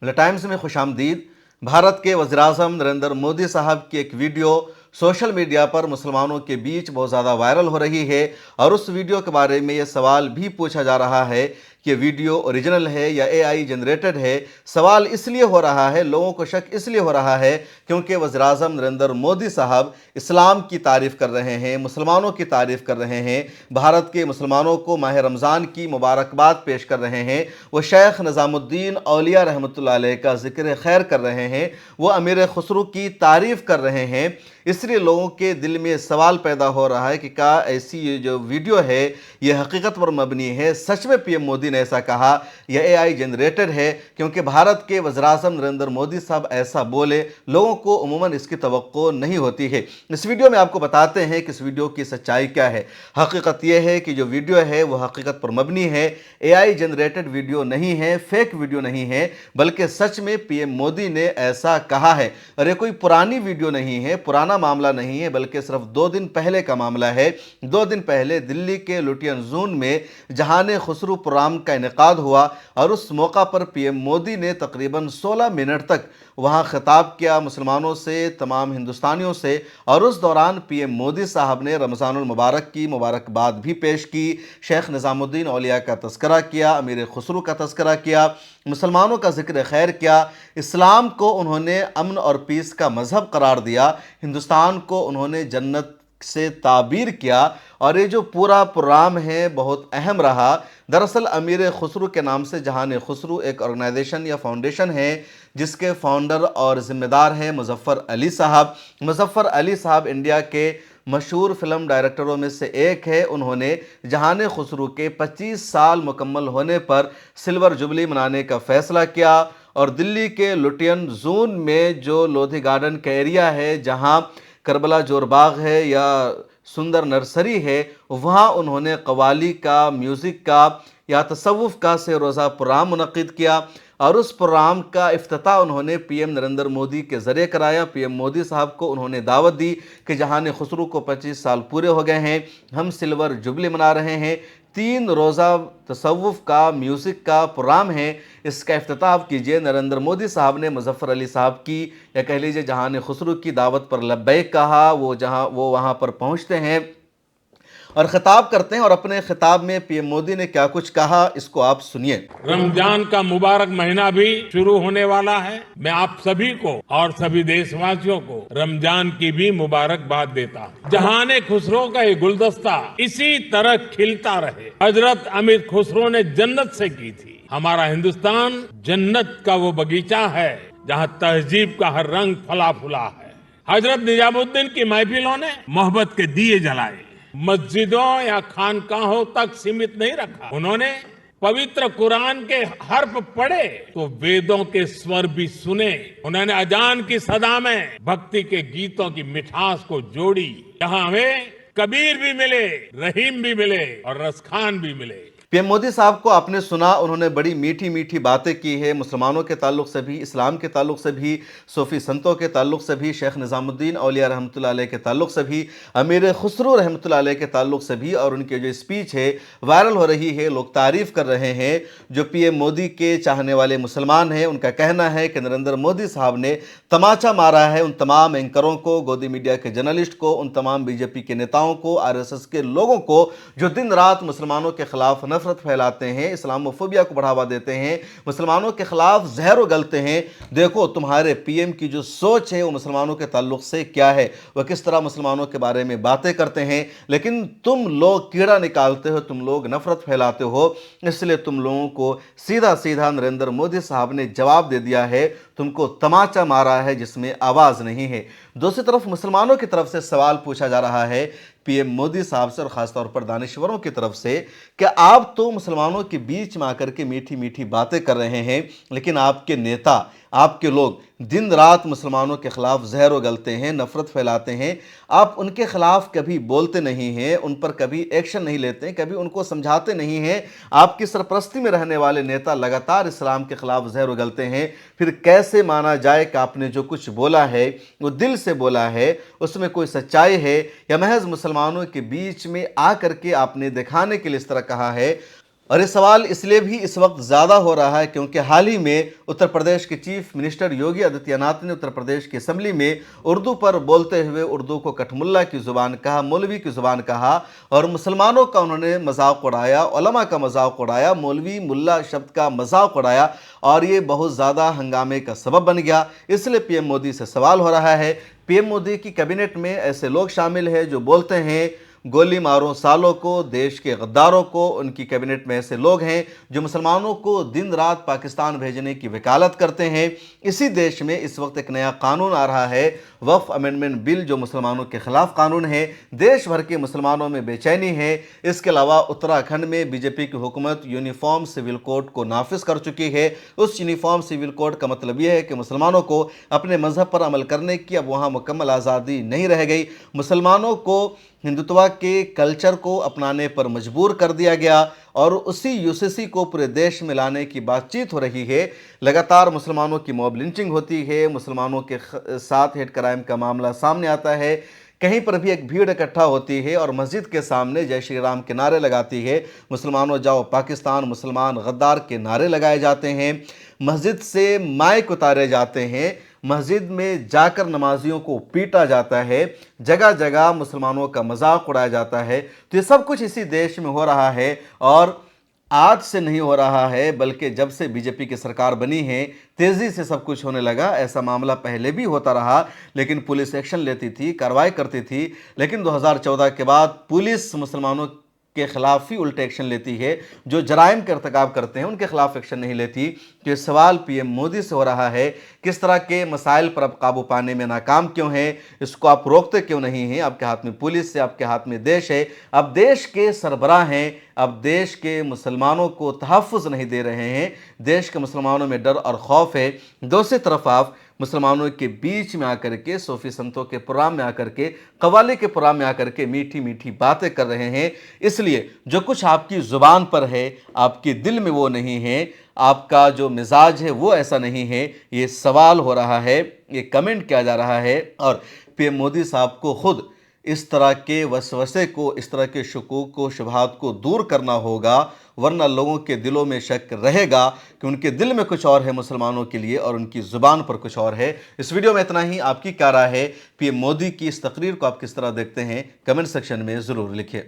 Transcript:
Times में खुश आमदीद। भारत के वज़ीर-ए-आज़म नरेंद्र मोदी साहब की एक वीडियो सोशल मीडिया पर मुसलमानों के बीच बहुत ज़्यादा वायरल हो रही है और उस वीडियो के बारे में ये सवाल भी पूछा जा रहा है कि वीडियो ओरिजिनल है या एआई जनरेटेड है। सवाल इसलिए हो रहा है, लोगों को शक इसलिए हो रहा है क्योंकि वज़ीर-ए-आज़म नरेंद्र मोदी साहब इस्लाम की तारीफ़ कर रहे हैं, मुसलमानों की तारीफ़ कर रहे हैं, भारत के मुसलमानों को माह रमज़ान की मुबारकबाद पेश कर रहे हैं, वो शेख निज़ामुद्दीन औलिया रहमतुल्लाह अलैह का ज़िक्र खैर कर रहे हैं, वो अमीर खुसरू की तारीफ़ कर रहे हैं। इसलिए लोगों के दिल में सवाल पैदा हो रहा है कि क्या ऐसी ये जो वीडियो है ये हकीकत पर मबनी है, सच में पीएम मोदी ने ऐसा कहा या एआई जनरेटेड है? क्योंकि भारत के वज़ीर-ए-आज़म नरेंद्र मोदी साहब ऐसा बोले, लोगों को उमूमन इसकी तवक्को नहीं होती है। इस वीडियो में आपको बताते हैं कि इस वीडियो की सच्चाई क्या है। हकीकत यह है कि जो वीडियो है वो हकीकत पर मबनी है, एआई जनरेटेड वीडियो नहीं है, फेक वीडियो नहीं है, बल्कि सच में पीएम मोदी ने ऐसा कहा है। और ये कोई पुरानी वीडियो नहीं है, पुराना मामला नहीं है, बल्कि सिर्फ 2 दिन पहले का मामला है। 2 दिन पहले दिल्ली के लुटियन जोन में जहान खुसरू प्रोग्राम का इनेकाद हुआ और उस मौका पर पीएम मोदी ने तकरीबन 16 मिनट तक वहाँ खिताब किया मुसलमानों से, तमाम हिंदुस्तानियों से, और उस दौरान पीएम मोदी साहब ने रमज़ानुल मुबारक की मुबारकबाद भी पेश की, शेख निज़ामुद्दीन औलिया का तज़किरा किया, अमीर खुसरू का तज़किरा किया, मुसलमानों का ज़िक्र खैर किया। इस्लाम को उन्होंने अमन और पीस का मज़हब करार दिया, हिंदुस्तान को उन्होंने जन्नत से ताबीर किया। और ये जो पूरा प्रोग्राम है बहुत अहम रहा। दरअसल अमीर खुसरू के नाम से जहान खुसरू एक ऑर्गेनाइजेशन या फाउंडेशन है जिसके फाउंडर और ज़िम्मेदार हैं मुज़फ़्फ़र अली साहब। मुज़फ़्फ़र अली साहब इंडिया के मशहूर फ़िल्म डायरेक्टरों में से एक है। उन्होंने जहान खुसरू के 25 साल मुकम्मल होने पर सिल्वर जुबली मनाने का फ़ैसला किया और दिल्ली के लुटियन जोन में जो लोधी गार्डन का एरिया है, जहाँ करबला जोर बाग है या सुंदर नर्सरी है, वहाँ उन्होंने कव्वाली का, म्यूज़िक का या तसव्वुफ़ का से रोज़ा प्रोग्राम मुनक़्क़िद किया और उस प्रोग्राम का इफ्तिताह उन्होंने पीएम नरेंद्र मोदी के ज़रिए कराया। पीएम मोदी साहब को उन्होंने दावत दी कि जहान खुसरू को 25 साल पूरे हो गए हैं, हम सिल्वर जुबली मना रहे हैं, 3 रोज़ा तसव्वुफ़ का, म्यूज़िक का प्रोग्राम है, इसका इफ्तिताह कीजिए। नरेंद्र मोदी साहब ने मुज़फ़्फ़र अली साहब की या कह लीजिए जहान खुसरू की दावत पर लब्बैक कहा। वो वहाँ पर पहुँचते हैं और खिताब करते हैं और अपने खिताब में पीएम मोदी ने क्या कुछ कहा, इसको आप सुनिए। रमजान का मुबारक महीना भी शुरू होने वाला है। मैं आप सभी को और सभी देशवासियों को रमजान की भी मुबारकबाद देता हूँ। जहान खुसरो का ये गुलदस्ता इसी तरह खिलता रहे। हजरत अमीर खुसरो ने जन्नत से की थी। हमारा हिंदुस्तान जन्नत का वो बगीचा है जहाँ तहजीब का हर रंग फला फूला है। हजरत निजामुद्दीन की महफिलों ने मोहब्बत के दिए जलाए, मस्जिदों या खानकाहों तक सीमित नहीं रखा। उन्होंने पवित्र कुरान के हर्फ पढ़े तो वेदों के स्वर भी सुने। उन्होंने अजान की सदा में भक्ति के गीतों की मिठास को जोड़ी। यहाँ हमें कबीर भी मिले, रहीम भी मिले और रसखान भी मिले। पीएम मोदी साहब को आपने सुना, उन्होंने बड़ी मीठी मीठी बातें की है मुसलमानों के ताल्लुक से भी, इस्लाम के ताल्लुक से भी, सूफ़ी संतों के ताल्लुक से भी, शेख निज़ामुद्दीन औलिया रहमतुल्लाह अलैह के ताल्लुक से भी, अमीर खुसरू रहमतुल्लाह अलैह के ताल्लुक से भी। और उनकी जो स्पीच है वायरल हो रही है, लोग तारीफ़ कर रहे हैं। जो पीएम मोदी के चाहने वाले मुसलमान हैं उनका कहना है कि नरेंद्र मोदी साहब ने तमाचा मारा है उन तमाम एंकरों को, गोदी मीडिया के जर्नलिस्ट को, उन तमाम बीजेपी के नेताओं को, आरएसएस के लोगों को जो दिन रात मुसलमानों के खिलाफ नफरत फैलाते हैं, इस्लामोफोबिया को बढ़ावा देते हैं, मुसलमानों के खिलाफ जहर उगलते हैं। देखो तुम्हारे पीएम की जो सोच है वो मुसलमानों के ताल्लुक से क्या है, वह किस तरह मुसलमानों के बारे में बातें करते हैं, लेकिन तुम लोग कीड़ा निकालते हो, तुम लोग नफरत फैलाते हो। इसलिए तुम लोगों को सीधा सीधा नरेंद्र मोदी साहब ने जवाब दे दिया है, तुमको तमाचा मारा है जिसमें आवाज़ नहीं है। दूसरी तरफ मुसलमानों की तरफ से सवाल पूछा जा रहा है पीएम मोदी साहब से और ख़ासतौर पर दानिश्वरों की तरफ से कि आप तो मुसलमानों के बीच में आकर के मीठी मीठी बातें कर रहे हैं, लेकिन आपके नेता, आपके लोग दिन रात मुसलमानों के ख़िलाफ़ जहर उगलते हैं, नफ़रत फैलाते हैं। आप उनके ख़िलाफ़ कभी बोलते नहीं हैं, उन पर कभी एक्शन नहीं लेते हैं, कभी उनको समझाते नहीं हैं। आपकी सरपरस्ती में रहने वाले नेता लगातार इस्लाम के ख़िलाफ़ जहर उगलते हैं। फिर कैसे माना जाए कि आपने जो कुछ बोला है वो दिल से बोला है, उसमें कोई सच्चाई है, या महज मुसलमानों के बीच में आकर के आपने दिखाने के लिए इस तरह कहा है? और ये सवाल इसलिए भी इस वक्त ज़्यादा हो रहा है क्योंकि हाल ही में उत्तर प्रदेश के चीफ मिनिस्टर योगी आदित्यनाथ ने उत्तर प्रदेश की असेंबली में उर्दू पर बोलते हुए उर्दू को कठमुल्ला की ज़ुबान कहा, मौलवी की ज़ुबान कहा और मुसलमानों का उन्होंने मजाक उड़ाया, उलमा का मजाक उड़ाया, मौलवी मुल्ला शब्द का मजाक उड़ाया और ये बहुत ज़्यादा हंगामे का सबब बन गया। इसलिए पीएम मोदी से सवाल हो रहा है, पीएम मोदी की कैबिनेट में ऐसे लोग शामिल हैं जो बोलते हैं गोली मारो सालों को, देश के गद्दारों को। उनकी कैबिनेट में ऐसे लोग हैं जो मुसलमानों को दिन रात पाकिस्तान भेजने की वकालत करते हैं। इसी देश में इस वक्त एक नया कानून आ रहा है, वक्फ अमेंडमेंट बिल, जो मुसलमानों के खिलाफ कानून है। देश भर के मुसलमानों में बेचैनी है। इसके अलावा उत्तराखंड में बीजेपी की हुकूमत यूनिफॉर्म सिविल कोड को नाफिज कर चुकी है। उस यूनिफॉर्म सिविल कोड का मतलब यह है कि मुसलमानों को अपने मजहब पर अमल करने की अब वहाँ मुकम्मल आज़ादी नहीं रह गई। मुसलमानों को हिंदुत्व के कल्चर को अपनाने पर मजबूर कर दिया गया और उसी यूसीसी को पूरे देश में लाने की बातचीत हो रही है। लगातार मुसलमानों की मॉब लिंचिंग होती है, मुसलमानों के साथ हेट क्राइम का मामला सामने आता है। कहीं पर भी एक भीड़ इकट्ठा होती है और मस्जिद के सामने जय श्री राम के नारे लगाती है, मुसलमानों जाओ पाकिस्तान, मुसलमान गद्दार के नारे लगाए जाते हैं, मस्जिद से माइक उतारे जाते हैं, मस्जिद में जाकर नमाजियों को पीटा जाता है, जगह जगह मुसलमानों का मजाक उड़ाया जाता है। तो ये सब कुछ इसी देश में हो रहा है और आज से नहीं हो रहा है, बल्कि जब से बीजेपी की सरकार बनी है तेज़ी से सब कुछ होने लगा। ऐसा मामला पहले भी होता रहा, लेकिन पुलिस एक्शन लेती थी, कार्रवाई करती थी। लेकिन 2014 के बाद पुलिस मुसलमानों के खिलाफ ही उल्टे एक्शन लेती है, जो जराइम का इर्तिकाब करते हैं उनके खिलाफ एक्शन नहीं लेती। तो ये सवाल पीएम मोदी से हो रहा है, किस तरह के मसाइल पर अब काबू पाने में नाकाम क्यों हैं, इसको आप रोकते क्यों नहीं हैं? आपके हाथ में पुलिस है, आपके हाथ में देश है, अब देश के सरबराह हैं, अब देश के मुसलमानों को तहफ़्फ़ुज़ नहीं दे रहे हैं, देश के मुसलमानों में डर और खौफ है। दूसरी तरफ आप मुसलमानों के बीच में आकर के, सूफी संतों के प्रोग्राम में आकर के, कव्वाली के प्रोग्राम में आकर के मीठी मीठी बातें कर रहे हैं। इसलिए जो कुछ आपकी ज़ुबान पर है, आपके दिल में वो नहीं है, आपका जो मिजाज है वो ऐसा नहीं है। ये सवाल हो रहा है, ये कमेंट किया जा रहा है और पीएम मोदी साहब को खुद इस तरह के वसवसे को, इस तरह के शकूक को, शुबहात को दूर करना होगा, वरना लोगों के दिलों में शक रहेगा कि उनके दिल में कुछ और है मुसलमानों के लिए और उनकी ज़ुबान पर कुछ और है। इस वीडियो में इतना ही। आपकी क्या राय है पीएम मोदी की इस तकरीर को आप किस तरह देखते हैं? कमेंट सेक्शन में ज़रूर लिखिए।